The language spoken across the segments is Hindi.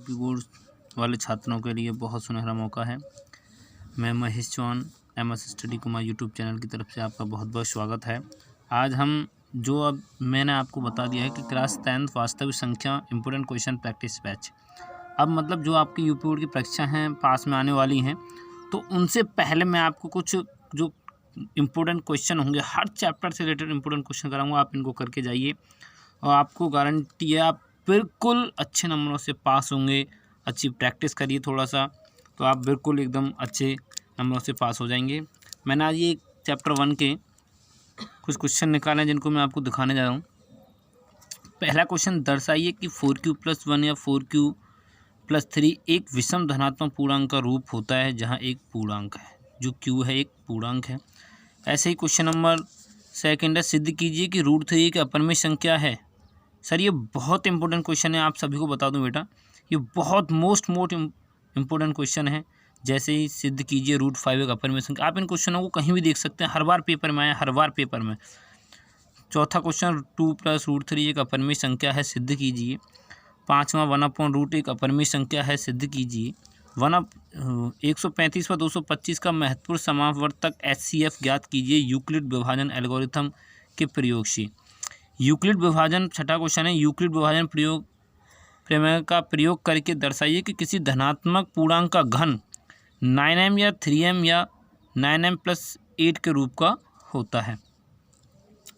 यूपी बोर्ड वाले छात्रों के लिए बहुत सुनहरा मौका है। मैं Mahesh Chauhan MS study Kumar YouTube channel की तरफ से आपका बहुत बहुत स्वागत है। आज हम अब मैंने आपको बता दिया है कि क्लास 10th वास्तविक संख्या इम्पोर्टेंट क्वेश्चन प्रैक्टिस बैच। अब मतलब जो आपकी यूपी बोर्ड की परीक्षा हैं पास में आने वाली हैं, तो उनसे पहले मैं आपको कुछ जो इम्पोर्टेंट क्वेश्चन होंगे हर चैप्टर से रिलेटेड इम्पोर्टेंट क्वेश्चन कराऊंगा। आप इनको करके जाइए और आपको गारंटी है आप बिल्कुल अच्छे नंबरों से पास होंगे। अच्छी प्रैक्टिस करिए थोड़ा सा, तो आप बिल्कुल एकदम अच्छे नंबरों से पास हो जाएंगे। मैंने आज ये चैप्टर 1 के कुछ क्वेश्चन निकाले हैं जिनको मैं आपको दिखाने जा रहा हूँ। पहला क्वेश्चन, दर्शाइए कि 4q+1 या 4q+3 एक विषम धनात्मक पूर्णांक का रूप होता है जहाँ एक पूर्णांक है, जो q है एक पूर्णांक है। ऐसे ही क्वेश्चन नंबर 2 है, सिद्ध कीजिए कि √3 एक अपरिमेय संख्या है। सर ये बहुत इंपॉर्टेंट क्वेश्चन है, आप सभी को बता दूं बेटा, ये बहुत मोस्ट इम्पोर्टेंट क्वेश्चन है। जैसे ही सिद्ध कीजिए √5 एक अपरिमेय संख्या, आप इन क्वेश्चनों को कहीं भी देख सकते हैं, हर बार पेपर में आया, हर बार पेपर में। चौथा क्वेश्चन, 2 + √3 एक अपरिमेय संख्या है, सिद्ध कीजिए। पाँचवा, 1/√8 एक अपरिमेय संख्या है, सिद्ध कीजिए। 135 व 225 का महत्वपूर्ण समावर्तक HCF ज्ञात कीजिए यूक्लिड विभाजन एल्गोरिथम के प्रयोग से। यूक्लिड विभाजन, छठा क्वेश्चन है, यूक्लिड विभाजन प्रमेय का प्रयोग करके दर्शाइए कि किसी धनात्मक पूर्णांक का घन 9m या 3m या 9m+8 के रूप का होता है।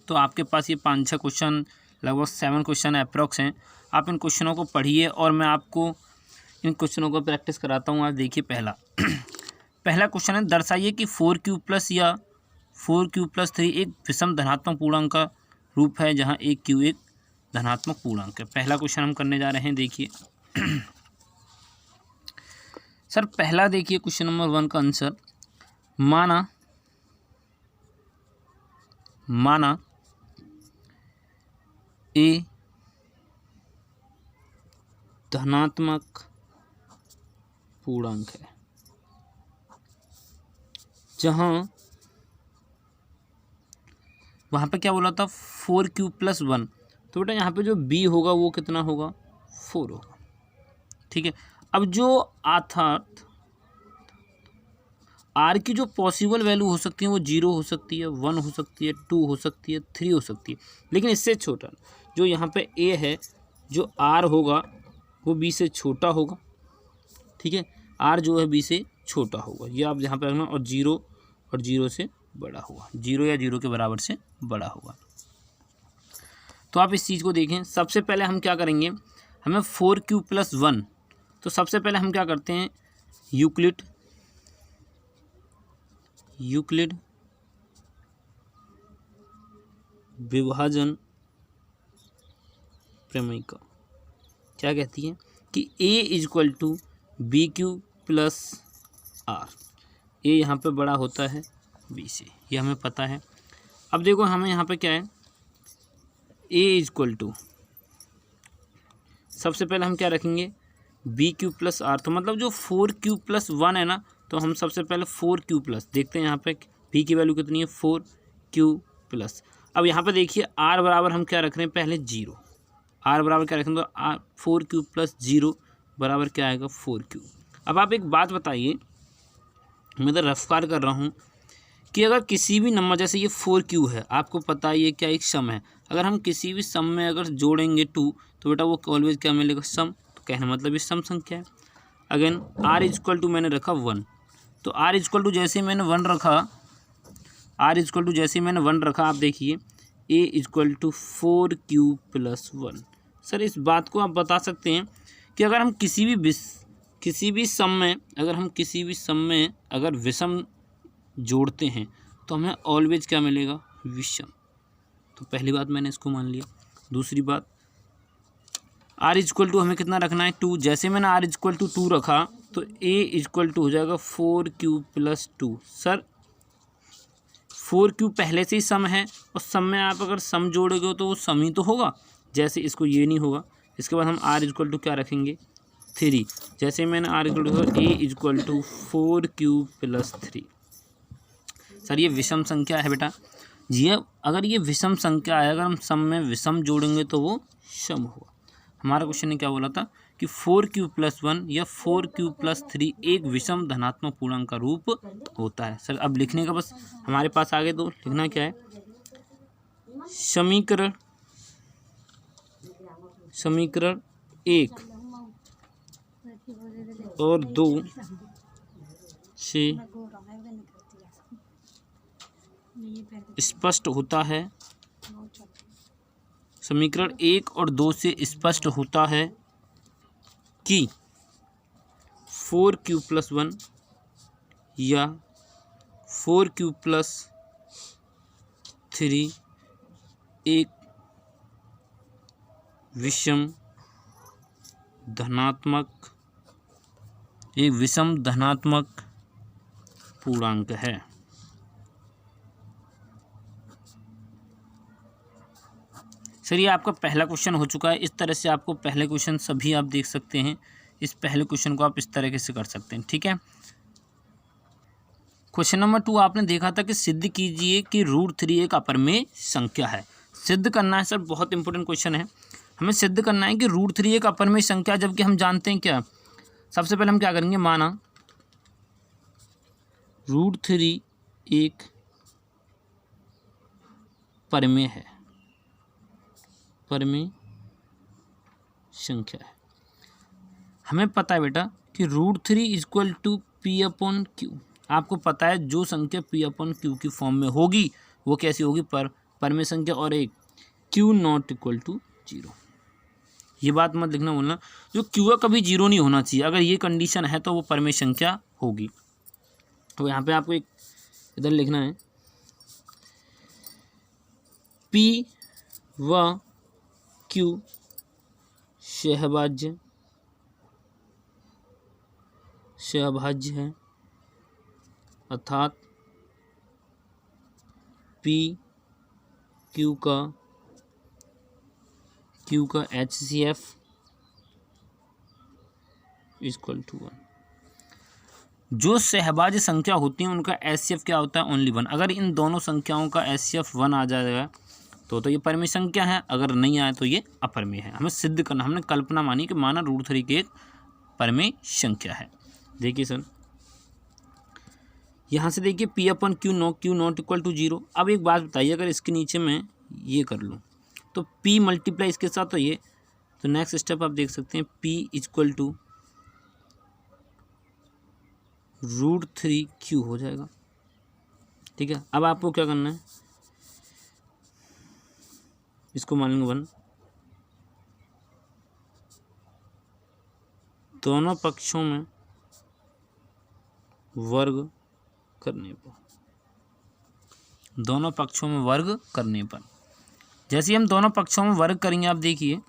तो आपके पास ये 5-6 क्वेश्चन, लगभग 7 क्वेश्चन अप्रॉक्स हैं। आप इन क्वेश्चनों को पढ़िए और मैं आपको इन क्वेश्चनों को प्रैक्टिस कराता हूँ। आज देखिए पहला क्वेश्चन है, दर्शाइए कि 4q+ या 4q+3 एक विषम धनात्मक पूर्णांक का रूप है जहाँ एक q एक धनात्मक पूर्णांक है। पहला क्वेश्चन हम करने जा रहे हैं। देखिए सर पहला देखिए क्वेश्चन नंबर 1 का आंसर, माना ए धनात्मक पूर्णांक है जहाँ वहाँ पे क्या बोला था 4q+1, तो बेटा यहाँ पे जो b होगा वो कितना होगा 4 होगा। ठीक है, अब जो अर्थात r की जो पॉसिबल वैल्यू हो सकती है वो 0 हो सकती है, 1 हो सकती है, 2 हो सकती है, 3 हो सकती है, लेकिन इससे छोटा जो यहाँ पे a है, जो r होगा वो b से छोटा होगा। ठीक है, r जो है b से छोटा होगा, ये आप यहाँ पे रखना, और 0 से बड़ा होगा, 0 या 0 के बराबर से बड़ा होगा। तो आप इस चीज़ को देखें। सबसे पहले हम क्या करेंगे, हमें 4q+1, तो सबसे पहले हम क्या करते हैं, यूक्लिड विभाजन प्रमेय का क्या कहती है कि a = bq+r, a यहाँ पे बड़ा होता है b से, ये हमें पता है। अब देखो हमें यहाँ पे क्या है, a = सबसे पहले हम क्या रखेंगे bq+r, तो मतलब जो 4q+1 है ना, तो हम सबसे पहले 4q+ देखते हैं यहाँ पे b की वैल्यू कितनी है 4q+। अब यहाँ पे देखिए r बराबर हम क्या रख रहे हैं, पहले 0, r बराबर क्या रखेंगे, तो 4q+0 बराबर क्या आएगा 4q। अब आप एक बात बताइए, मैं तो रफ्तार कर रहा हूँ कि अगर किसी भी नंबर, जैसे ये 4q है, आपको पता है ये क्या एक सम है, अगर हम किसी भी सम में अगर जोड़ेंगे 2, तो बेटा वो ऑलवेज क्या मिलेगा सम, तो कहने मतलब ये सम संख्या है। अगेन r = मैंने रखा 1, तो r = जैसे मैंने 1 रखा, आप देखिए a = 4q+1। सर इस बात को आप बता सकते हैं कि अगर हम किसी भी सम में अगर विषम जोड़ते हैं तो हमें ऑलवेज क्या मिलेगा, विषम। तो पहली बात मैंने इसको मान लिया। दूसरी बात, r = हमें कितना रखना है 2, जैसे मैंने r = 2 रखा तो a = हो जाएगा 4q+2। सर 4q पहले से ही सम है, और सम में आप अगर सम जोड़ोगे तो वो सम ही तो होगा, जैसे इसको ये नहीं होगा। इसके बाद हम r = क्या रखेंगे 3, जैसे मैंने r = a = 4q+3। सर ये विषम संख्या है बेटा जी। अगर ये विषम संख्या है, अगर हम सम में विषम जोड़ेंगे तो वो सम होगा। हमारा क्वेश्चन ने क्या बोला था कि 4q+1 या 4q+3 एक विषम धनात्मक पूर्णांक का रूप होता है। सर अब लिखने का बस हमारे पास आगे दो, लिखना क्या है, समीकरण 1 और 2 से स्पष्ट होता है, समीकरण 1 और 2 से स्पष्ट होता है कि 4q+1 या 4q+3 एक विषम धनात्मक पूर्णांक है। सर ये आपका पहला क्वेश्चन हो चुका है। इस तरह से आपको पहले क्वेश्चन सभी आप देख सकते हैं। इस पहले क्वेश्चन को आप इस तरीके से कर सकते हैं, ठीक है। क्वेश्चन नंबर 2 आपने देखा था कि सिद्ध कीजिए कि √3 एक अपरिमेय संख्या है। सिद्ध करना है सर, बहुत इंपॉर्टेंट क्वेश्चन है। हमें सिद्ध करना है कि √3 एक अपरिमेय संख्या, जबकि हम जानते हैं क्या, सबसे पहले हम क्या करेंगे, माना √3 एक परिमेय है, परिमेय संख्या है। हमें पता है बेटा कि √3 = P/Q। आपको पता है जो संख्या P/Q की फॉर्म में होगी वो कैसी होगी, परिमेय संख्या, और एक Q�not = 0। ये बात मत लिखना बोलना, जो Q कभी 0 नहीं होना चाहिए। अगर ये कंडीशन है तो वो परिमेय संख्या होगी। तो यहाँ पे आपको एक इधर लिखना है, P व Q सहभाज्य है, अर्थात P Q का HCF = 1। जो सहभाज्य संख्या होती है उनका HCF क्या होता है, ओनली 1। अगर इन दोनों संख्याओं का HCF 1 आ जाएगा तो ये परिमेय संख्या है, अगर नहीं आए तो ये अपरिमेय है। हमें सिद्ध करना, हमने कल्पना मानी कि माना √3 की एक परिमेय संख्या है। देखिए सर यहाँ से देखिए P/Q नो = 0। अब एक बात बताइए, अगर इसके नीचे मैं ये कर लूँ तो P मल्टीप्लाई इसके साथ तो ये, तो नेक्स्ट स्टेप आप देख सकते हैं P = √3Q हो जाएगा, ठीक है। अब आपको क्या करना है, इसको मान लेंगे 1, दोनों पक्षों में वर्ग करने पर, जैसे ही हम दोनों पक्षों में वर्ग करेंगे, आप देखिए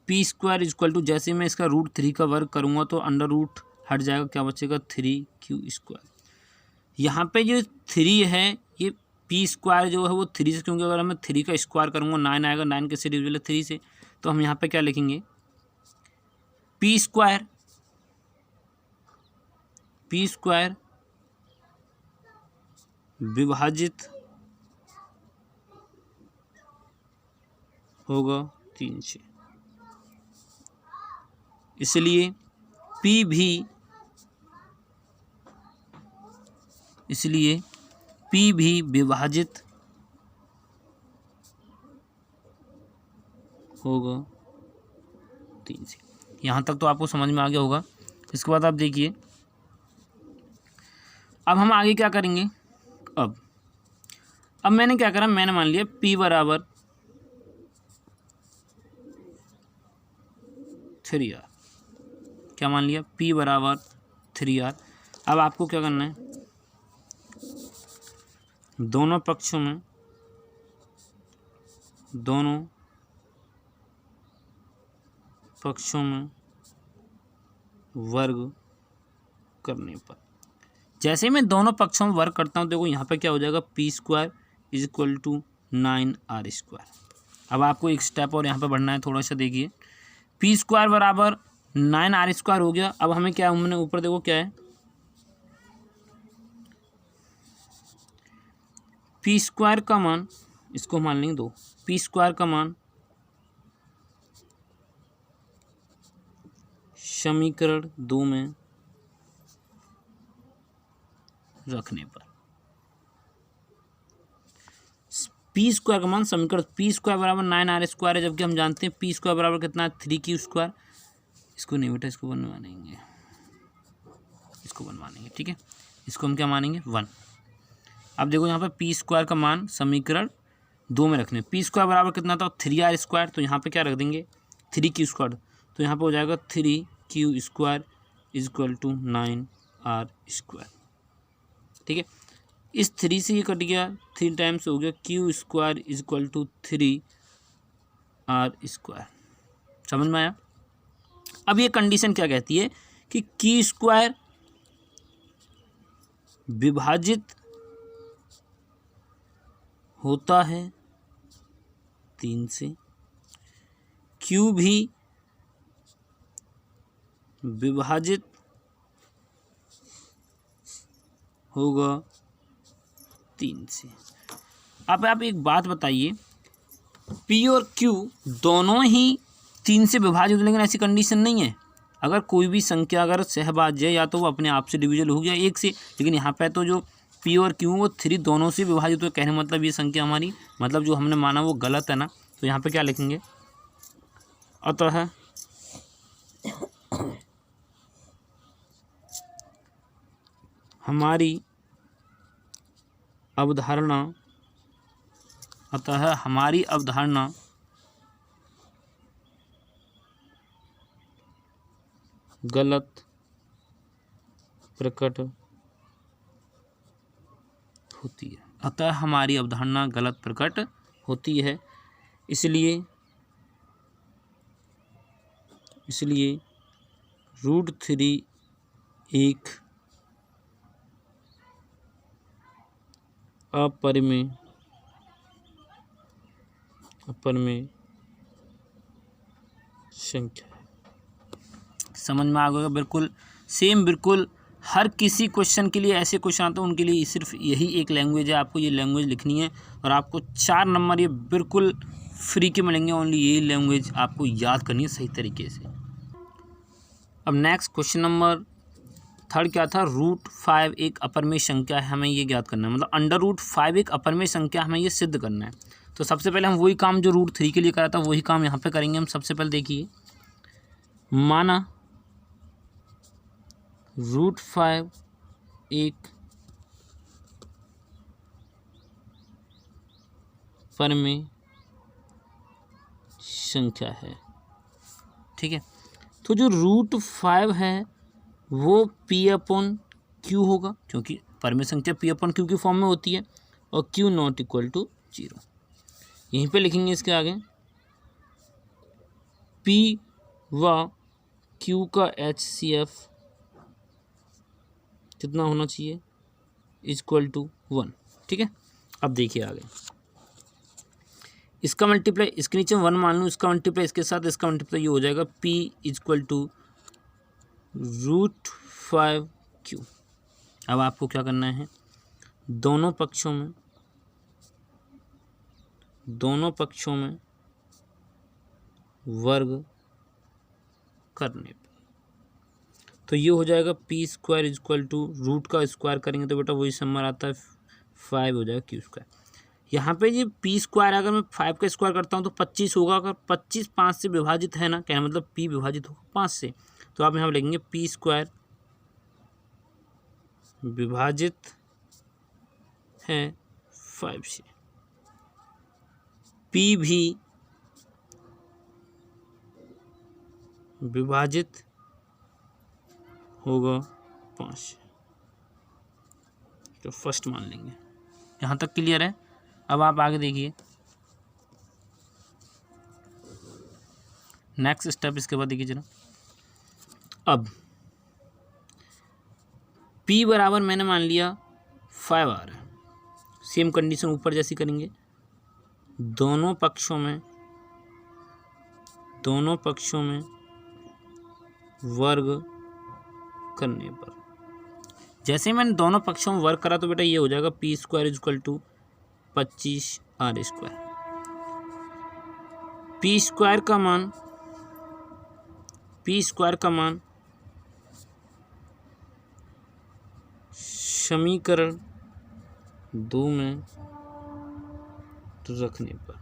P² = जैसे मैं इसका √3 का वर्ग करूँगा तो अंडर रूट हट जाएगा, क्या बचेगा 3Q²। यहाँ पे जो 3 है ये P² जो है वो 3 से, क्योंकि अगर मैं 3 का स्क्वायर करूँगा 9 आएगा, 9 के से डिविजिबल है 3 से, तो हम यहाँ पे क्या लिखेंगे, P² विभाजित होगा 3 से, इसलिए P भी विभाजित होगा 3 से। यहाँ तक तो आपको समझ में आ गया होगा। इसके बाद आप देखिए, अब हम आगे क्या करेंगे, अब मैंने क्या करा, मैंने मान लिया P = 3R। क्या मान लिया, P = 3R। अब आपको क्या करना है, दोनों पक्षों में वर्ग करने पर, जैसे ही मैं दोनों पक्षों में वर्ग करता हूँ, देखो यहाँ पे क्या हो जाएगा, P² = 9R²। अब आपको एक स्टेप और यहाँ पे बढ़ना है, थोड़ा सा देखिए, P² = 9R² हो गया। अब हमें क्या, हमने ऊपर देखो क्या है, P² का मान, इसको मान लेंगे 2, P² का मान समीकरण 2 में रखने पर पी स्क्वायर का मान समीकरण पी स्क्वायर बराबर 9r² है, जबकि हम जानते हैं पी स्क्वायर बराबर कितना है 3q²। इसको नहीं बेटा, इसको बनवा देंगे, इसको बनवा देंगे, ठीक है। इसको हम क्या मानेंगे 1। अब देखो यहाँ पे पी स्क्वायर का मान समीकरण 2 में रखने, पी स्क्वायर बराबर कितना था 3r², तो यहाँ पे क्या रख देंगे 3q², तो यहाँ पे हो जाएगा 3q² = 9r², ठीक है। इस 3 से ये कट गया, 3 टाइम्स हो गया, q² = 3r²। समझ में आया। अब ये कंडीशन क्या कहती है कि q² विभाजित होता है 3 से, q भी विभाजित होगा 3 से। अब आप एक बात बताइए, P और Q दोनों ही 3 से विभाजित, लेकिन ऐसी कंडीशन नहीं है। अगर कोई भी संख्या अगर सहभाज्य या तो वो अपने आप से डिविजल हो गया 1 से, लेकिन यहाँ पे तो जो P और Q वो 3 दोनों से विभाजित हुए, कहने मतलब ये संख्या हमारी मतलब जो हमने माना वो गलत है ना। तो यहाँ पे क्या लिखेंगे, अतः हमारी अवधारणा गलत प्रकट होती है। अतः हमारी अवधारणा गलत प्रकट होती है, इसलिए √3 एक अपरिमेय संख्या है। समझ में आ गया। बिल्कुल सेम, बिल्कुल हर किसी क्वेश्चन के लिए ऐसे क्वेश्चन आते हैं, उनके लिए सिर्फ यही एक लैंग्वेज है, आपको ये लैंग्वेज लिखनी है और आपको 4 नंबर ये बिल्कुल फ्री के मिलेंगे। ओनली यही लैंग्वेज आपको याद करनी है सही तरीके से। अब नेक्स्ट क्वेश्चन नंबर 3 क्या था, √5 एक अपरिमेय संख्या है, हमें ये ज्ञात करना है, मतलब √5 एक अपरिमेय संख्या हमें ये सिद्ध करना है। तो सबसे पहले हम वही काम जो √3 के लिए करा था वही काम यहाँ पे करेंगे हम। सबसे पहले देखिए, माना √5 एक अपरिमेय संख्या है, ठीक है। तो जो √5 है वो P/Q होगा, क्योंकि परिमेय संख्या P/Q की फॉर्म में होती है, और Q ≠ 0। यहीं पे लिखेंगे इसके आगे, P व Q का HCF कितना होना चाहिए =1, ठीक है। अब देखिए आगे, इसका मल्टीप्लाई इसके नीचे 1 मान लूँ, इसका मल्टीप्लाई इसके साथ, इसका मल्टीप्लाई ये हो जाएगा P = √5Q। अब आपको क्या करना है, दोनों पक्षों में वर्ग करने पर तो ये हो जाएगा P² = रूट का स्क्वायर करेंगे तो बेटा वही नंबर आता है 5 हो जाएगा Q²। यहाँ पे ये P² अगर मैं 5 का स्क्वायर करता हूँ तो 25 होगा। अगर 25 5 से विभाजित है ना, कहना मतलब P विभाजित होगा 5 से, तो आप यहाँ लिखेंगे P² विभाजित है 5 से, P भी विभाजित होगा 5 से, तो फर्स्ट मान लेंगे। यहाँ तक क्लियर है। अब आप आगे देखिए नेक्स्ट स्टेप, इसके बाद देखिए जरा। अब P बराबर मैंने मान लिया 5 आ रहा है, सेम कंडीशन ऊपर जैसी करेंगे, दोनों पक्षों में वर्ग करने पर। जैसे मैंने दोनों पक्षों में वर्ग करा तो बेटा ये हो जाएगा P² = 25r²। P² का मान समीकरण 2 में रखने पर,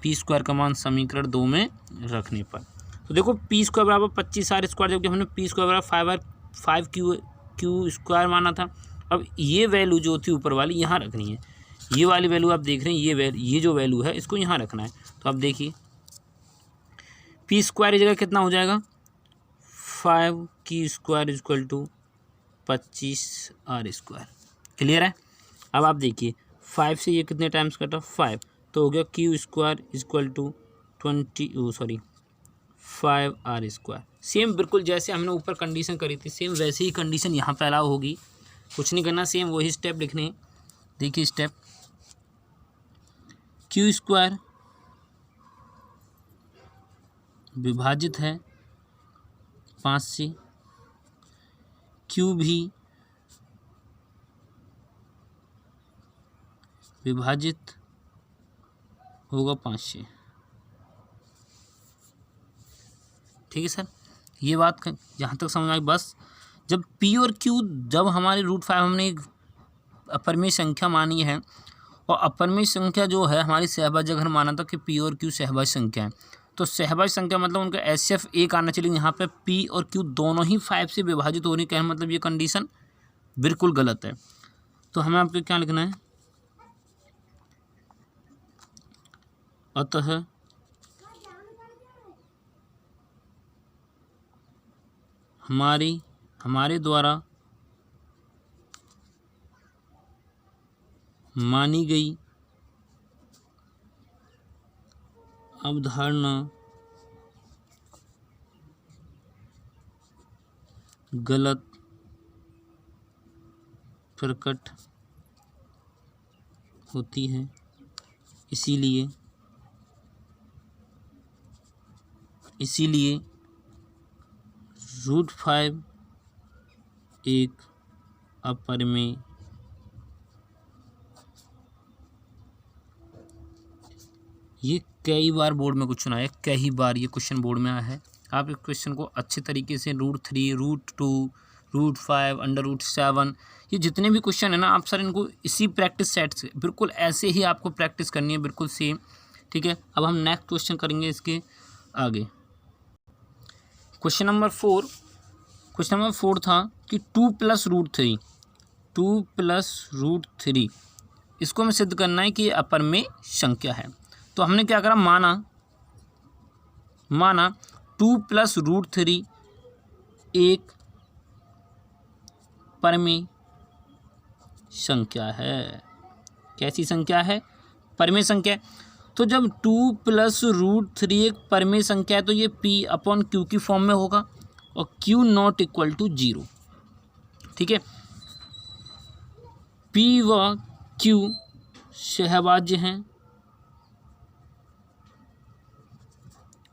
पी स्क्वायर का मान समीकरण 2 में रखने पर, तो देखो पी स्क्वायर बराबर 25r स्क्वायर, जबकि हमने पी स्क्वायर बराबर 5 क्यू स्क्वायर माना था। अब ये वैल्यू जो थी ऊपर वाली यहाँ रखनी है, ये वाली वैल्यू आप देख रहे हैं, ये जो वैल्यू है इसको यहाँ रखना है। तो आप देखिए पी स्क्वायर की जगह कितना हो जाएगा, 5 Q square equal to 25r square. Clear है। अब आप देखिए 5 से ये कितने टाइम्स कटा, 5, तो हो गया Q square equal to 5r square. Same बिल्कुल जैसे हमने ऊपर कंडीशन करी थी, सेम वैसे ही कंडीशन यहाँ पे अलाउ होगी, कुछ नहीं करना, सेम वही स्टेप लिखने हैं। देखिए स्टेप, क्यू स्क्वायर विभाजित है 5 से, क्यू भी विभाजित होगा 5 से। ठीक है सर, ये बात जहाँ तक समझ आई। बस जब पी और क्यू, जब हमारे √5 हमने एक अपरिमेय संख्या मानी है, और अपरिमेय संख्या जो है हमारी सहभाज्य अगर माना था कि पी और क्यू सहभाज्य संख्या है, तो सहभाज्य संख्या मतलब उनका एचसीएफ 1 आना चाहिए। यहाँ पे पी और क्यू दोनों ही 5 से विभाजित होने का मतलब ये कंडीशन बिल्कुल गलत है। तो हमें आपको क्या लिखना है, अतः हमारे द्वारा मानी गई अवधारणा गलत प्रकट होती है, इसीलिए √5 एक अपरिमेय ये कई बार बोर्ड में क्वेश्चन आया, कई बार ये क्वेश्चन बोर्ड में आया है। आप इस क्वेश्चन को अच्छे तरीके से √3, √2, √5, √7, ये जितने भी क्वेश्चन है ना, आप सर इनको इसी प्रैक्टिस सेट से बिल्कुल ऐसे ही आपको प्रैक्टिस करनी है, बिल्कुल सेम। ठीक है, अब हम नेक्स्ट क्वेश्चन करेंगे इसके आगे। क्वेश्चन नंबर 4 था कि 2 + √3 इसको हमें सिद्ध करना है कि ये अपरिमेय संख्या है। तो हमने क्या करा, माना 2 + √3 एक परिमेय संख्या है। कैसी संख्या है, परिमेय संख्या। तो जब 2 + √3 एक परिमेय संख्या है, तो ये P/Q की फॉर्म में होगा और Q नॉट इक्वल टू 0। ठीक है, P व Q सहभाज्य हैं,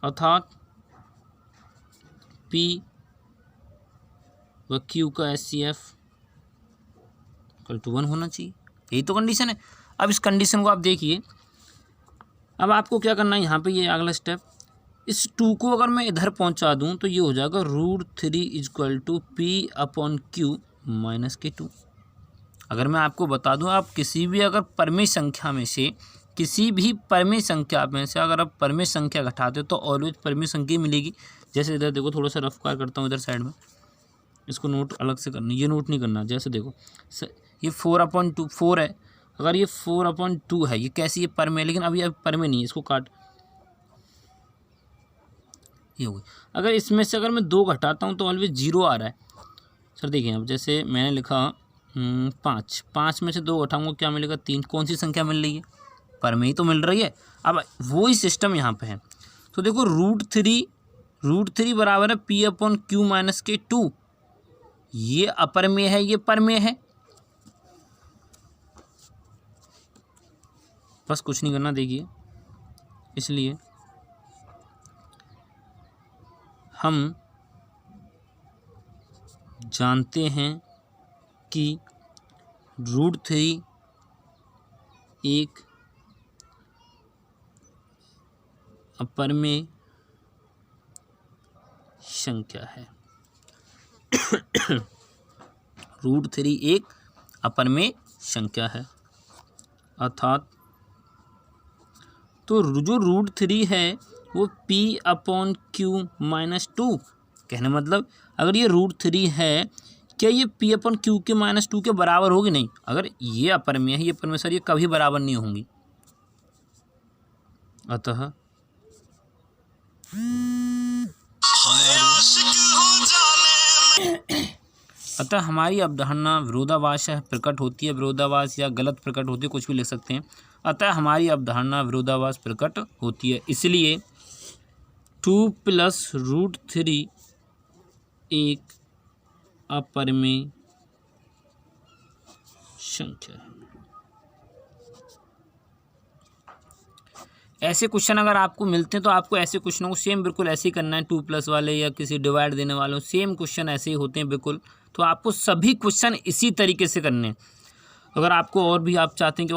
अर्थात P व Q का HCF = 1 होना चाहिए। यही तो कंडीशन है। अब इस कंडीशन को आप देखिए, अब आपको क्या करना है, यहाँ पे ये अगला स्टेप, इस 2 को अगर मैं इधर पहुँचा दूँ तो ये हो जाएगा √3 = P/Q - K2। अगर मैं आपको बता दूँ, आप किसी भी अगर परिमेय संख्या में से अगर आप परिमेय संख्या घटाते हो तो ऑलवेज परिमेय संख्या मिलेगी। जैसे इधर देखो, थोड़ा सा रफ कार करता हूँ इधर साइड में, इसको नोट अलग से करना, ये नोट नहीं करना। जैसे देखो ये 4/2 है, अगर ये 4/2 है, ये कैसी, ये परिमेय, लेकिन अभी परिमेय नहीं है, इसको काट, ये हो गई। अगर इसमें से अगर मैं 2 घटाता हूँ तो ऑलवेज 0 आ रहा है। सर देखिए, अब जैसे मैंने लिखा 5 में से 2 घटाऊंगा, क्या मिलेगा, 3। कौन सी संख्या मिल रही है, परिमेय तो मिल रही है। अब वही सिस्टम यहाँ पे है। तो देखो √3 बराबर है P/Q - K2। ये अपरिमेय है, ये परिमेय है, बस कुछ नहीं करना। देखिए, इसलिए हम जानते हैं कि √3 एक अपरिमेय संख्या है। √3 एक अपरिमेय संख्या है। अर्थात तो जो √3 है वो P/Q-2, कहने मतलब अगर ये √3 है, क्या ये P/Q के -2 के बराबर होगी? नहीं। अगर ये अपरिमेय है, ये अपरिमेय सर, ये कभी बराबर नहीं होंगी। अतः हमारी अवधारणा विरोधाभास प्रकट होती है, विरोधाभास या गलत प्रकट होती है, कुछ भी लिख सकते हैं। अतः हमारी अवधारणा विरोधाभास प्रकट होती है, इसलिए 2 + √3 एक अपरिमेय संख्या है। ऐसे क्वेश्चन अगर आपको मिलते हैं तो आपको ऐसे क्वेश्चनों को सेम बिल्कुल ऐसे ही करना है। 2+ वाले या किसी डिवाइड देने वालों, सेम क्वेश्चन ऐसे ही होते हैं बिल्कुल। तो आपको सभी क्वेश्चन इसी तरीके से करने हैं। अगर आपको और भी आप चाहते हैं कि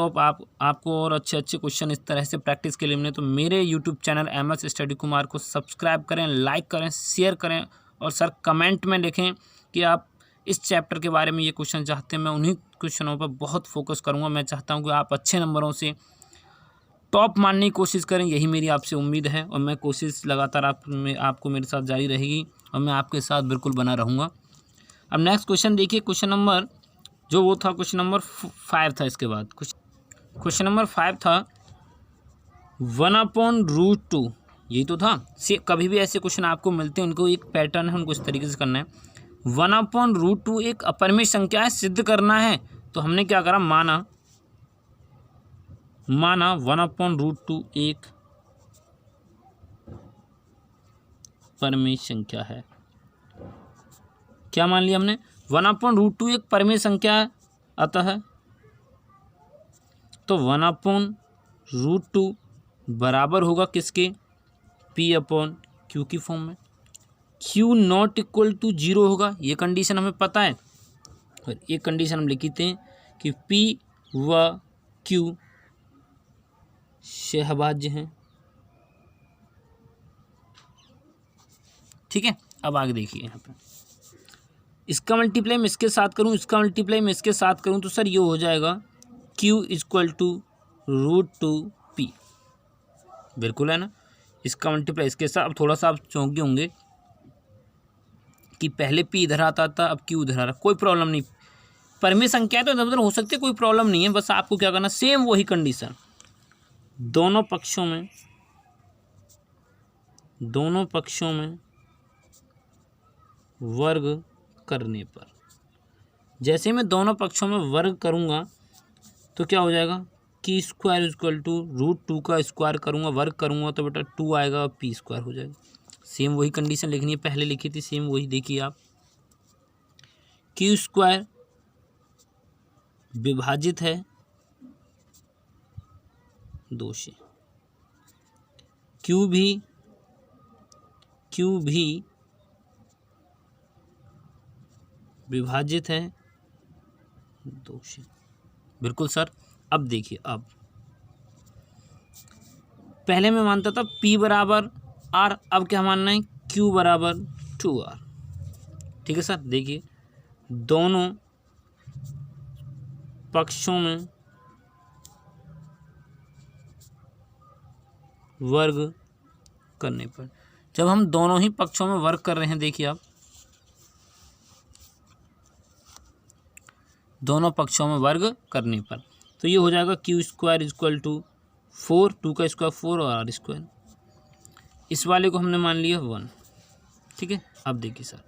आपको और अच्छे अच्छे क्वेश्चन इस तरह से प्रैक्टिस के लिए मिले, तो मेरे YouTube channel MS study Kumar को सब्सक्राइब करें, लाइक करें, शेयर करें और सर कमेंट में लिखें कि आप इस चैप्टर के बारे में ये क्वेश्चन चाहते हैं। मैं उन्हीं क्वेश्चनों पर बहुत फोकस करूँगा। मैं चाहता हूँ कि आप अच्छे नंबरों से टॉप मारने की कोशिश करें, यही मेरी आपसे उम्मीद है। और मैं कोशिश लगातार आपको मेरे साथ जारी रहेगी और मैं आपके साथ बिल्कुल बना रहूँगा। अब नेक्स्ट क्वेश्चन देखिए, क्वेश्चन नंबर 5 था। इसके बाद क्वेश्चन नंबर 5 था 1/√2, यही तो था। कभी भी ऐसे क्वेश्चन आपको मिलते हैं, उनको एक पैटर्न है, उनको इस तरीके से करना है। 1/√2 एक अपरिमेय संख्या है, सिद्ध करना है। तो हमने क्या करा, माना 1/√2 एक परिमेय संख्या है। क्या मान लिया हमने? 1/√2 एक परिमेय संख्या है। अतः तो 1/√2 बराबर होगा किसके? P/Q की फॉर्म में। Q ≠ 0 होगा, ये कंडीशन हमें पता है। और एक कंडीशन हम लिखते हैं कि P व Q सहभाज्य हैं। ठीक है, अब आगे देखिए यहाँ पे, इसका मल्टीप्लाई मैं इसके साथ करूँ, इसका मल्टीप्लाई मैं इसके साथ करूँ, तो सर ये हो जाएगा Q = √2P। बिल्कुल है ना। इसका मल्टीप्लाई इसके साथ। अब थोड़ा सा आप चौंके होंगे कि पहले P इधर आता था, अब Q इधर आ रहा। कोई प्रॉब्लम नहीं, परिमेय संख्या तो इधर उधर हो सकती है, कोई प्रॉब्लम नहीं है। बस आपको क्या करना, सेम वही कंडीशन, दोनों पक्षों में वर्ग करने पर। जैसे मैं दोनों पक्षों में वर्ग करूंगा तो क्या हो जाएगा, Q² = √2 का स्क्वायर करूंगा, वर्ग करूंगा तो बेटा 2 आएगा और P² हो जाएगा। सेम वही कंडीशन लिखनी है, पहले लिखी थी, सेम वही देखिए आप। Q² विभाजित है 2 से, Q भी विभाजित है 2 से। बिल्कुल सर। अब देखिए, अब पहले मैं मानता था P = R, अब क्या मानना है, Q = 2R। ठीक है सर। देखिए, दोनों पक्षों में वर्ग करने पर, जब हम दोनों ही पक्षों में वर्ग कर रहे हैं, देखिए आप, दोनों पक्षों में वर्ग करने पर, तो ये हो जाएगा Q² = 4, 2 का स्क्वायर 4 और R²। इस वाले को हमने मान लिया 1। ठीक है। अब देखिए सर,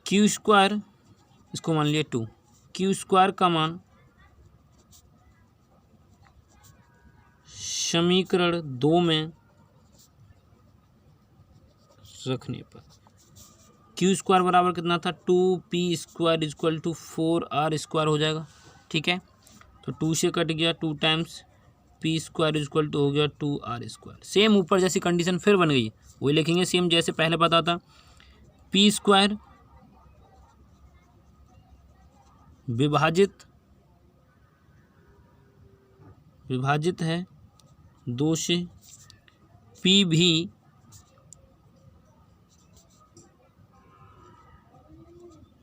Q² इसको मान लिया 2, Q² का मान समीकरण 2 में रखने पर Q² बराबर कितना था, 2P² = 4R² हो जाएगा। ठीक है, तो 2 से कट गया, 2 टाइम्स P² = हो गया 2R²। सेम ऊपर जैसी कंडीशन फिर बन गई, वही लिखेंगे सेम जैसे पहले पता था। P² विभाजित है 2 से, P भी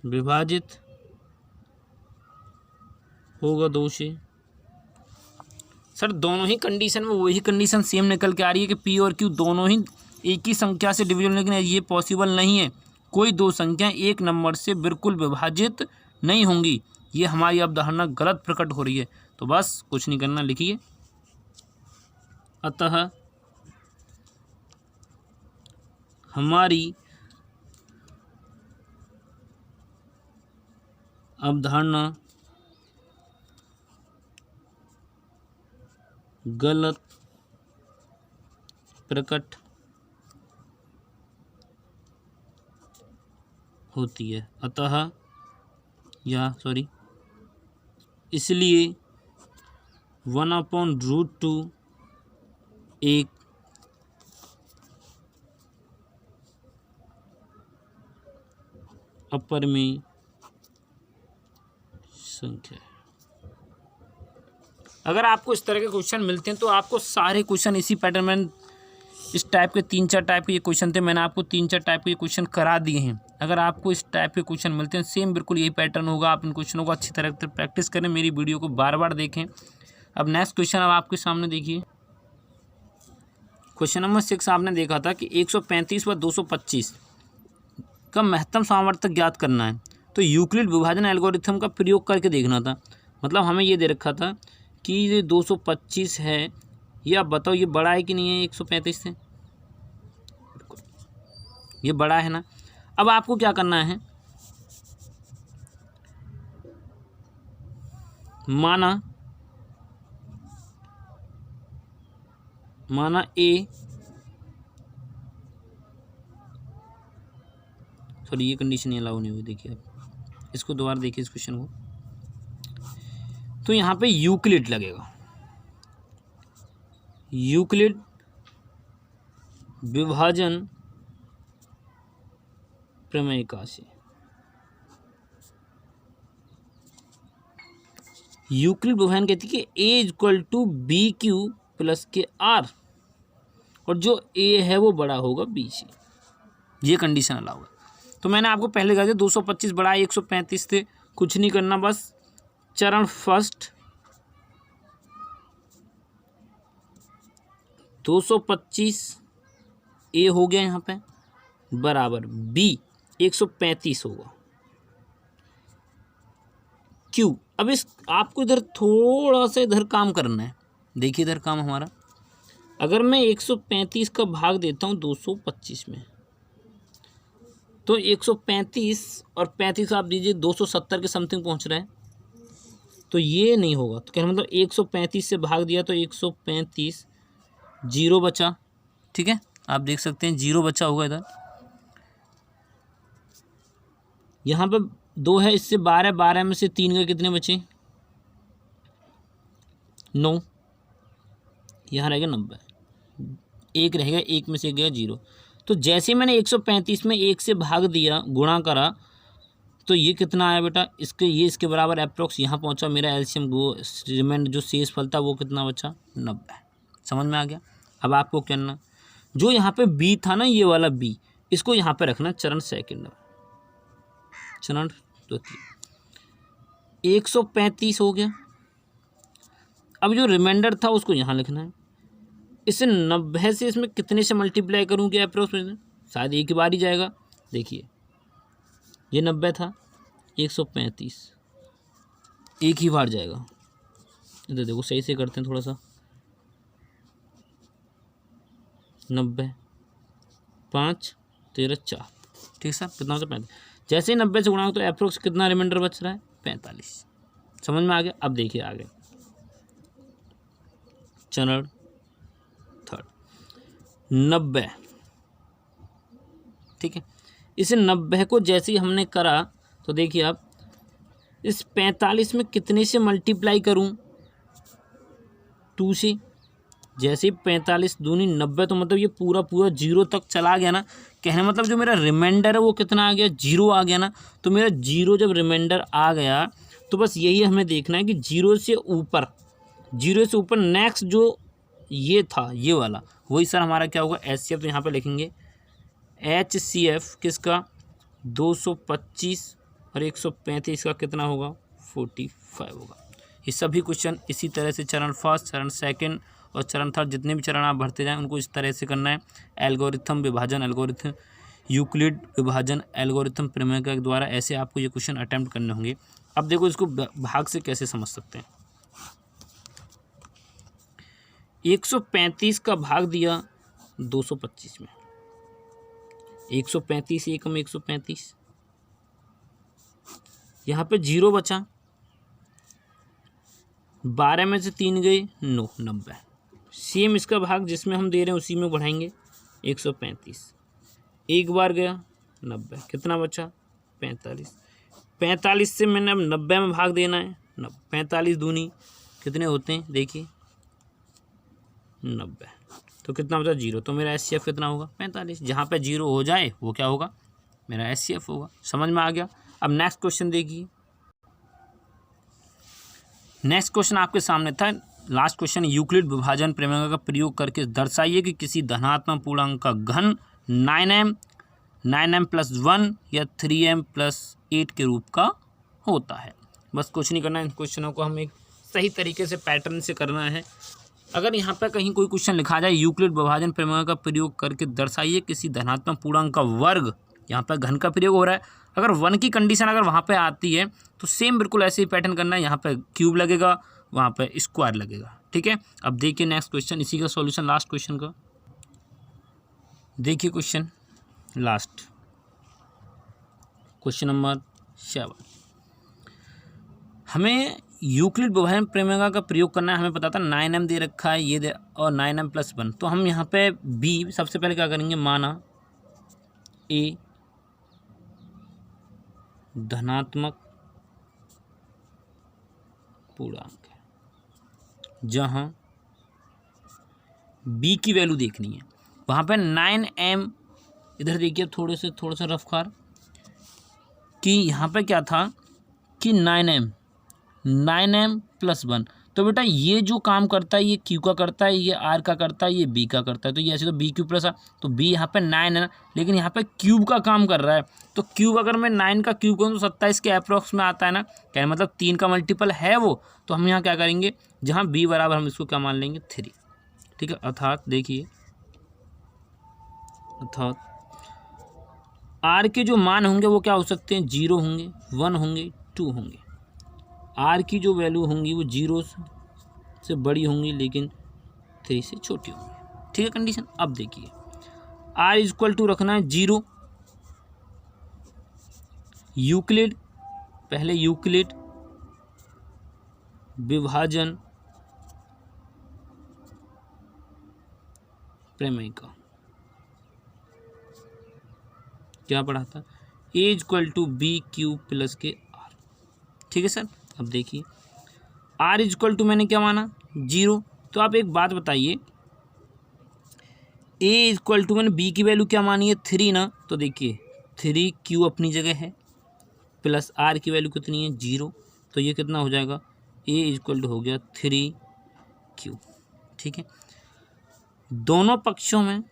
विभाजित होगा 2 से। सर दोनों ही कंडीशन में वही कंडीशन सेम निकल के आ रही है कि पी और क्यू दोनों ही एक ही संख्या से डिविजिबल, लेकिन ये पॉसिबल नहीं है। कोई दो संख्या एक नंबर से बिल्कुल विभाजित नहीं होंगी। ये हमारी अवधारणा गलत प्रकट हो रही है। तो बस कुछ नहीं करना, लिखिए अतः हमारी अवधारणा गलत प्रकट होती है। अतः इसलिए 1/√2 एक अपरिमेय संख्या है। अगर आपको इस तरह के क्वेश्चन मिलते हैं तो आपको सारे क्वेश्चन इसी पैटर्न में, इस टाइप के 3-4 टाइप के ये क्वेश्चन थे, मैंने आपको 3-4 टाइप के ये क्वेश्चन करा दिए हैं। अगर आपको इस टाइप के क्वेश्चन मिलते हैं सेम बिल्कुल यही पैटर्न होगा। आप इन क्वेश्चनों को अच्छी तरह से प्रैक्टिस करें, मेरी वीडियो को बार बार देखें। अब नेक्स्ट क्वेश्चन अब आपके सामने देखिए। क्वेश्चन नंबर 6 आपने देखा था कि 135 व 225 का महत्तम सामर्थ्य ज्ञात करना है। तो यूक्लिड विभाजन एल्गोरिथम का प्रयोग करके देखना था। मतलब हमें ये दे रखा था कि ये 225 है, ये आप बताओ ये बड़ा है कि नहीं है 135 से? ये बड़ा है ना। अब आपको क्या करना है, माना ए, सॉरी ये कंडीशन अलाउ नहीं हुई। देखिए आप इसको दोबारा देखिए इस क्वेश्चन को। तो यहाँ पे यूक्लिड लगेगा, यूक्लिड विभाजन प्रमेय का से। यूक्लिड विभाजन कहती है कि A equal to B Q plus K R, और जो ए है वो बड़ा होगा बी से। ये कंडीशन अलाउ है। तो मैंने आपको पहले कहा था 225 बड़ा है 135 से, कुछ नहीं करना, बस चरण फर्स्ट 225 ए हो गया यहाँ पे बराबर बी 135 होगा क्यू। अब इस आपको इधर थोड़ा सा इधर काम करना है। देखिए इधर काम हमारा, अगर मैं 135 का भाग देता हूँ 225 में, तो 135 और 35 आप दीजिए 270 के समथिंग पहुँच रहा है। तो ये नहीं होगा। तो कहना मतलब 135 से भाग दिया तो 135, जीरो बचा। ठीक है, आप देख सकते हैं जीरो बचा होगा इधर। यहाँ पे 2 है, इससे 12, 12 में से 3 के कितने बचे? 9। यहाँ रहेगा 90, 1 रहेगा, 1 में से 1 गया 0। तो जैसे मैंने 135 में 1 से भाग दिया, गुणा करा, तो ये कितना आया बेटा? इसके बराबर अप्रोक्स यहाँ पहुँचा मेरा एलसीएम। रिमाइंडर जो शेष फल था वो कितना बचा? 90। समझ में आ गया? अब आपको करना, जो यहाँ पे बी था ना, ये वाला बी, इसको यहाँ पे रखना चरण सेकंड, चरण द्वितीय। 135 हो गया। अब जो रिमाइंडर था उसको यहाँ लिखना है। इसे 90 से इसमें कितने से मल्टीप्लाई करूँगी अप्रोक्स में? शायद एक ही बार ही जाएगा। देखिए ये 90 था, 135 एक ही बार जाएगा। इधर देखो सही से करते हैं थोड़ा सा। 90, 5, 13, 4, ठीक सर, कितना होता है? 35। जैसे ही 90 से गुणा तो अप्रोक्स कितना रिमाइंडर बच रहा है? 45। समझ में आ गया? अब देखिए आगे चरण थर्ड 90। ठीक है, इसे 90 को जैसे ही हमने करा तो देखिए आप इस 45 में कितने से मल्टीप्लाई करूं? 2 से। जैसे 45 दूनी 90, तो मतलब ये पूरा 0 तक चला गया ना। कहने मतलब जो मेरा रिमाइंडर है वो कितना आ गया? 0 आ गया ना। तो मेरा 0 जब रिमाइंडर आ गया तो बस यही हमें देखना है कि 0 से ऊपर नेक्स्ट जो ये था ये वाला, वही सर हमारा क्या होगा? HCF। तो यहाँ पे लिखेंगे HCF किसका? 225 और 135 का कितना होगा 45 होगा। ये सभी क्वेश्चन इसी तरह से चरण फर्स्ट, चरण सेकंड और चरण थर्ड जितने भी चरण आप भरते जाएं उनको इस तरह से करना है। एल्गोरिथम विभाजन, एल्गोरिथम यूक्लिड विभाजन, एल्गोरिथम प्रमेय के द्वारा ऐसे आपको ये क्वेश्चन अटेम्प्ट करने होंगे। अब देखो इसको भाग से कैसे समझ सकते हैं। 135 का भाग दिया 225 में, 135 एकम 135, यहाँ पे 0 बचा, 12 में से 3 गए 9, 90। सेम इसका भाग जिसमें हम दे रहे हैं उसी में बढ़ाएंगे 135, एक बार गया 90, कितना बचा 45, 45 से मैंने अब 90 में भाग देना है। 45 दूनी कितने होते हैं देखिए 90, तो कितना बचा 0, तो मेरा SCF कितना होगा 45। जहाँ पे 0 हो जाए वो क्या होगा मेरा SCF होगा। समझ में आ गया। अब नेक्स्ट क्वेश्चन देखिए। नेक्स्ट क्वेश्चन आपके सामने था, लास्ट क्वेश्चन, यूक्लिड विभाजन प्रमेय का प्रयोग करके दर्शाइए कि किसी धनात्मक पूर्णांक का घन 9m 9m+1 या 3m+8 के रूप का होता है। बस कुछ नहीं करना है, इन क्वेश्चनों को हम एक सही तरीके से पैटर्न से करना है। अगर यहाँ पर कहीं कोई क्वेश्चन लिखा जाए यूक्लिड विभाजन प्रमेय का प्रयोग करके दर्शाइए किसी धनात्मक पूर्णांक का वर्ग, यहाँ पर घन का प्रयोग हो रहा है, अगर 1 की कंडीशन अगर वहाँ पे आती है तो सेम बिल्कुल ऐसे ही पैटर्न करना है। यहाँ पे क्यूब लगेगा, वहाँ पे स्क्वायर लगेगा। ठीक है, अब देखिए नेक्स्ट क्वेश्चन, इसी का सॉल्यूशन लास्ट क्वेश्चन का देखिए। क्वेश्चन लास्ट, क्वेश्चन नंबर 7, हमें यूक्लिड विभाजन प्रमेय का प्रयोग करना है। हमें पता था 9m दे रखा है ये दे और 9m+1, तो हम यहाँ पे b सबसे पहले क्या करेंगे, माना a धनात्मक पूर्णांक है, जहाँ b की वैल्यू देखनी है। वहाँ पे 9m, इधर देखिए थोड़ा सा रफ्तार कि यहाँ पे क्या था कि 9m+1, तो बेटा ये जो काम करता है ये q का करता है, ये r का करता है, ये b का करता है, तो ये ऐसे तो b क्यूब प्लस r, तो b यहाँ पे 9 है ना, लेकिन यहाँ पे क्यूब का काम कर रहा है। तो क्यूब अगर मैं 9 का क्यूब करूँ तो 27 के अप्रॉक्स में आता है ना, क्या मतलब 3 का मल्टीपल है वो। तो हम यहाँ क्या करेंगे, जहाँ b बराबर हम इसको क्या मान लेंगे 3। ठीक है, अर्थात देखिए, अर्थात r के जो मान होंगे वो क्या हो सकते हैं, 0 होंगे, 1 होंगे, 2 होंगे। r की जो वैल्यू होंगी वो 0 से बड़ी होंगी लेकिन 3 से छोटी होंगी। ठीक है कंडीशन। अब देखिए r रखना है 0, यूक्लिड, पहले यूक्लिड विभाजन प्रमेय का क्या पढ़ा था, a=b³ प्लस के r। ठीक है सर। अब देखिए r मैंने क्या माना 0, तो आप एक बात बताइए, a मैंने b की वैल्यू क्या मानी है 3 ना, तो देखिए 3q अपनी जगह है, प्लस r की वैल्यू कितनी है 0, तो ये कितना हो जाएगा, a हो गया 3q। ठीक है, दोनों पक्षों में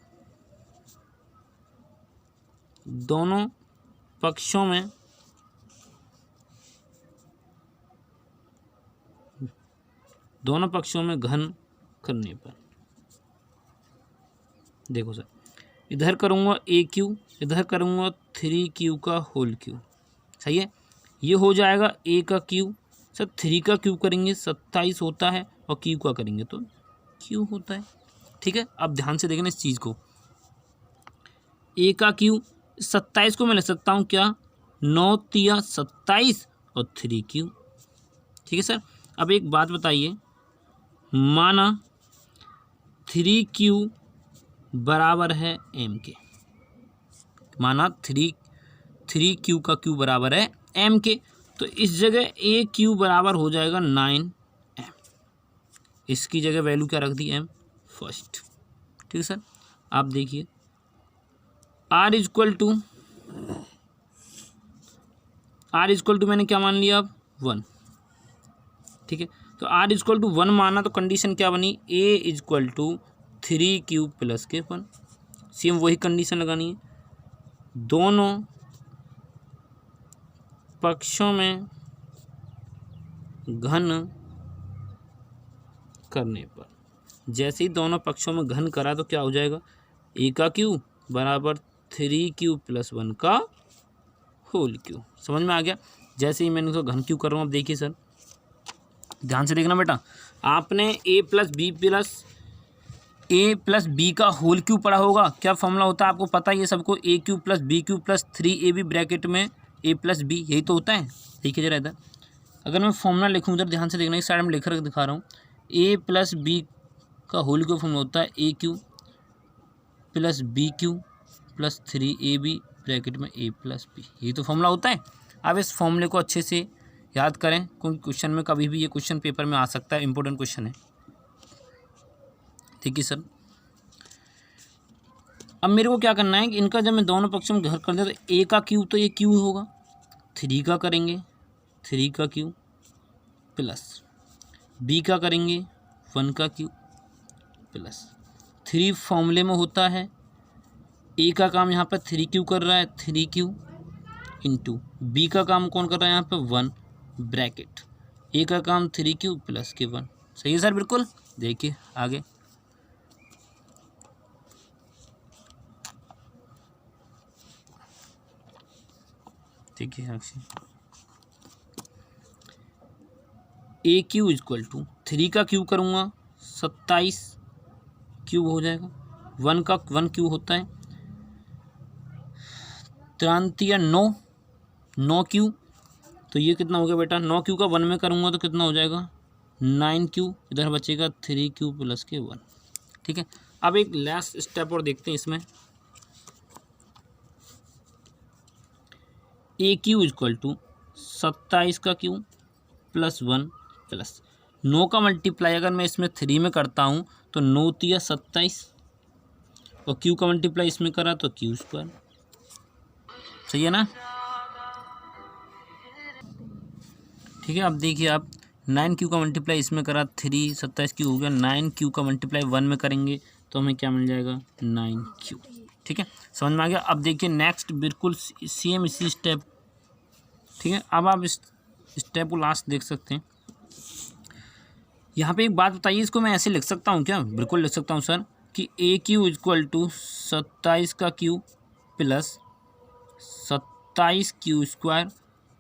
घन करने पर देखो सर, इधर करूँगा AQ, इधर करूँगा 3Q का होल क्यूब, सही है। ये हो जाएगा A का क्यूब, सर 3 का क्यूब करेंगे 27 होता है, और Q का करेंगे तो Q होता है। ठीक है, अब ध्यान से देखना इस चीज़ को, A का क्यूब 27 को मैं लिख सकता हूँ क्या, 9 तिया 27 और 3Q। ठीक है सर। अब एक बात बताइए, माना 3Q बराबर है m के, माना 3Q का Q बराबर है m के, तो इस जगह AQ बराबर हो जाएगा 9m, इसकी जगह वैल्यू क्या रख दी m फर्स्ट। ठीक है सर। आप देखिए r मैंने क्या मान लिया अब 1। ठीक है, तो r 1 माना तो कंडीशन क्या बनी, a 3Q प्लस के 1। सेम वही कंडीशन लगानी है, दोनों पक्षों में घन करने पर, जैसे ही दोनों पक्षों में घन करा तो क्या हो जाएगा, ए का क्यू बराबर 3q + 1 का होल क्यू। समझ में आ गया। जैसे ही मैंने उसको घन क्यू कर रहा हूँ, अब देखिए सर ध्यान से देखना बेटा, आपने a प्लस बी का होल क्यू पढ़ा होगा। क्या फॉर्मूला होता है आपको पता है ये सबको, a³ + b³ + 3ab ब्रैकेट में a + b, यही तो होता है। देखिए जरा इधर, अगर मैं फॉर्मूला लिखूँ इधर ध्यान से देखना, इस साइड में लिख कर दिखा रहा हूँ, a + b का होल क्यू फॉर्मूला होता है a³ + b³ + 3ab ब्रैकेट में a + b, यही तो फॉर्मूला होता है। अब इस फॉर्मूले को अच्छे से याद करें, क्योंकि क्वेश्चन में कभी भी ये क्वेश्चन पेपर में आ सकता है, इंपॉर्टेंट क्वेश्चन है। ठीक है सर, अब मेरे को क्या करना है कि इनका जब मैं दोनों पक्षों में घर कर दिया तो a का क्यू तो ये क्यू होगा, 3 का करेंगे 3 का क्यू प्लस b का करेंगे 1 का क्यू प्लस 3 फॉर्मूले में होता है, a का काम यहाँ पर 3q कर रहा है 3q इंटू b का काम कौन कर रहा है यहाँ पे 1 ब्रैकेट, a का काम 3q + के 1। सही है सर बिल्कुल। देखिए आगे, देखिए a³ = 3 का क्यू करूँगा 27 क्यूब हो जाएगा, 1 का 1 क्यूब होता है 9 क्यू, तो ये कितना हो गया बेटा, 9 क्यू का 1 में करूँगा तो कितना हो जाएगा 9 क्यू, इधर बचेगा 3q + के 1। ठीक है, अब एक लास्ट स्टेप और देखते हैं इसमें, a³ = 27 का क्यू + 1 प्लस 9 का मल्टीप्लाई अगर मैं इसमें 3 में करता हूँ तो 9 × 27 और q का मल्टीप्लाई इसमें करा तो q²। सही है ना। ठीक है, अब देखिए आप 9q का मल्टीप्लाई इसमें करा 3 27 क्यू हो गया, 9q का मल्टीप्लाई 1 में करेंगे तो हमें क्या मिल जाएगा 9q। ठीक है, समझ में आ गया। अब देखिए नेक्स्ट बिल्कुल सेम इसी स्टेप। ठीक है, अब आप इस स्टेप को लास्ट देख सकते हैं। यहाँ पे एक बात बताइए, इसको मैं ऐसे लिख सकता हूँ क्या, बिल्कुल लिख सकता हूँ सर, कि a³ = 27 का Q plus 27q²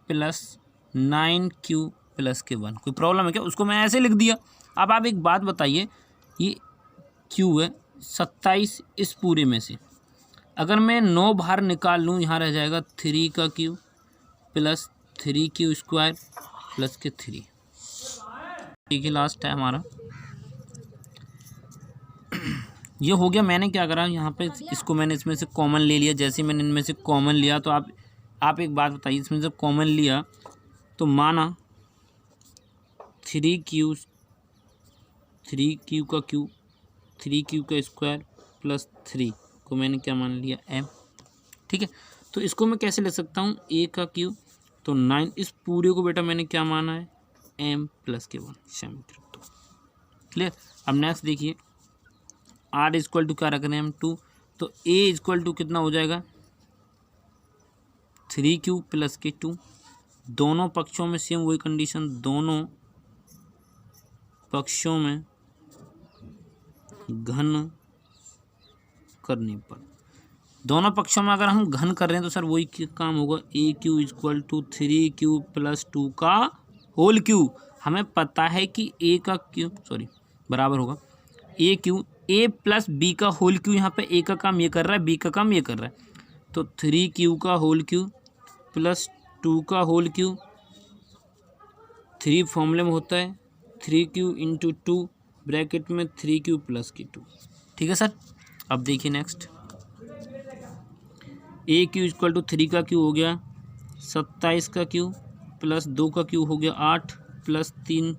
plus 9q + के 1। कोई प्रॉब्लम है क्या, उसको मैं ऐसे लिख दिया। अब आप एक बात बताइए, ये q है 27 इस पूरे में से अगर मैं 9 बाहर निकाल लूँ, यहाँ रह जाएगा 3 का क्यू प्लस 3q² प्लस के 3। ठीक है, लास्ट है हमारा, ये हो गया। मैंने क्या करा यहाँ पे, इसको मैंने इसमें से कॉमन ले लिया। जैसे मैंने इनमें से कॉमन लिया तो आप एक बात बताइए, इसमें जब कॉमन लिया तो माना 3q का क्यू 3q का स्क्वायर प्लस 3 को मैंने क्या मान लिया m। ठीक है, तो इसको मैं कैसे ले सकता हूँ, a का क्यू तो 9, इस पूरे को बेटा मैंने क्या माना है m + के 1। क्लियर। अब नेक्स्ट देखिए, r = क्या रख रहे हैं हम 2, तो a = कितना हो जाएगा 3q + के 2। दोनों पक्षों में सेम वही कंडीशन, दोनों पक्षों में घन करने पर, दोनों पक्षों में अगर हम घन कर रहे हैं तो सर वही काम होगा, a³ = 3q + 2 का होल क्यू। हमें पता है कि a का क्यू बराबर होगा a³ a + b का होल क्यू। यहाँ पे a का काम ये कर रहा है, b का काम ये कर रहा है, तो 3q का होल क्यू प्लस 2 का होल क्यू, 3 फॉर्मूले में होता है 3q × 2 ब्रैकेट में 3q + के 2। ठीक है सर। अब देखिए नेक्स्ट, a³ = 3 का क्यू हो गया 27 का क्यू प्लस 2 का क्यू हो गया 8 प्लस 3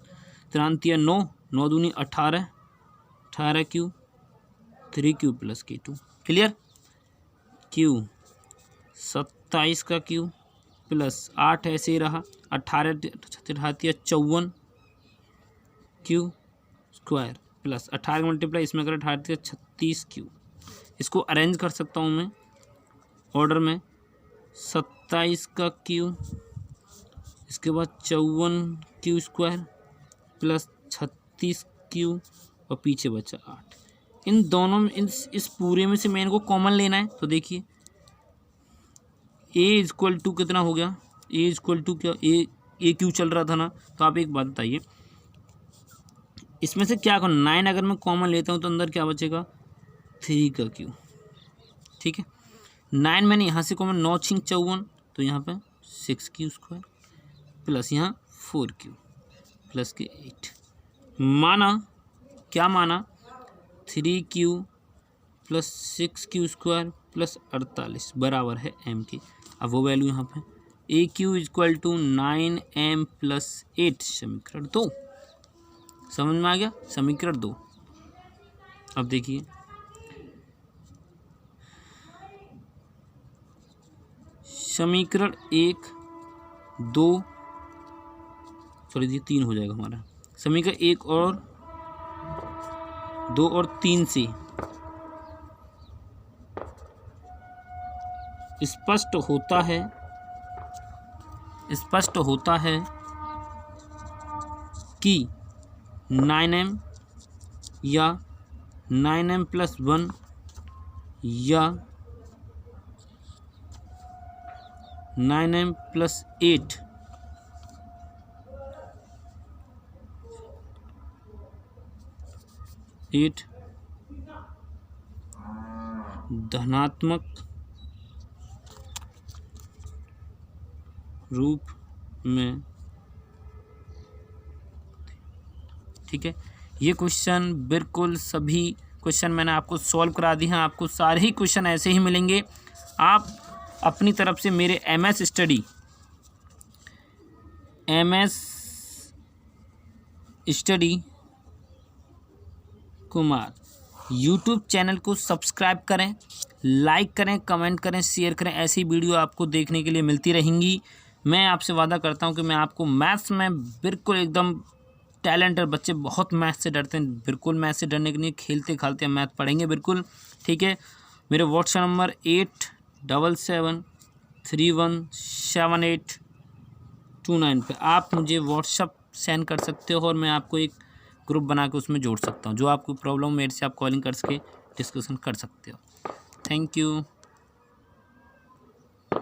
3 9 9 दूनी 18 18q 3q + के 2। क्लियर। q 27 का क्यू प्लस 8 ऐसे ही रहा, 18 54 q² प्लस 18 मल्टीप्लाई इसमें करें 18 36 q। इसको अरेंज कर सकता हूँ मैं ऑर्डर में, 27 का क्यू इसके बाद 54Q² प्लस 36Q और पीछे बचा 8। इन दोनों में इस पूरे में से मैं इनको कॉमन लेना है। तो देखिए A इक्वल टू कितना हो गया, A इक्वल टू क्या, ए क्यू चल रहा था ना। तो आप एक बात बताइए, इसमें से क्या करूँ, 9 अगर मैं कॉमन लेता हूँ तो अंदर क्या बचेगा, 3 का Q। ठीक है, 9 मैंने यहाँ से कॉमन, 9 6 54, तो यहाँ पे 6Q² प्लस यहाँ 4Q प्लस के 8। माना क्या माना, 3Q प्लस 6Q² प्लस 48 बराबर है M की। अब वो वैल्यू यहाँ पे AQ equal to 9M plus 8, समीकरण 2। समझ में आ गया, समीकरण 2। अब देखिए समीकरण 1 2 सॉरी ये 3 हो जाएगा हमारा। समीकरण 1 और 2 और 3 से स्पष्ट होता है कि 9M या 9M प्लस 1 या 9M प्लस 8 धनात्मक रूप में। ठीक है, ये क्वेश्चन बिल्कुल सभी क्वेश्चन मैंने आपको सॉल्व करा दिए हैं। आपको सारे ही क्वेश्चन ऐसे ही मिलेंगे। आप अपनी तरफ से मेरे MS study Kumar YouTube channel को सब्सक्राइब करें, लाइक करें, कमेंट करें, शेयर करें। ऐसी वीडियो आपको देखने के लिए मिलती रहेंगी। मैं आपसे वादा करता हूं कि मैं आपको मैथ्स में बिल्कुल एकदम टैलेंटेड, बच्चे बहुत मैथ्स से डरते हैं, बिल्कुल मैथ्स से डरने के लिए खेलते खालते मैथ पढ़ेंगे बिल्कुल। ठीक है, मेरे व्हाट्सएप नंबर 8773178229 पे आप मुझे व्हाट्सएप सेंड कर सकते हो और मैं आपको एक ग्रुप बना के उसमें जोड़ सकता हूँ। जो आपको प्रॉब्लम मेरे से आप कॉलिंग कर सके डिस्कशन कर सकते हो। Thank you.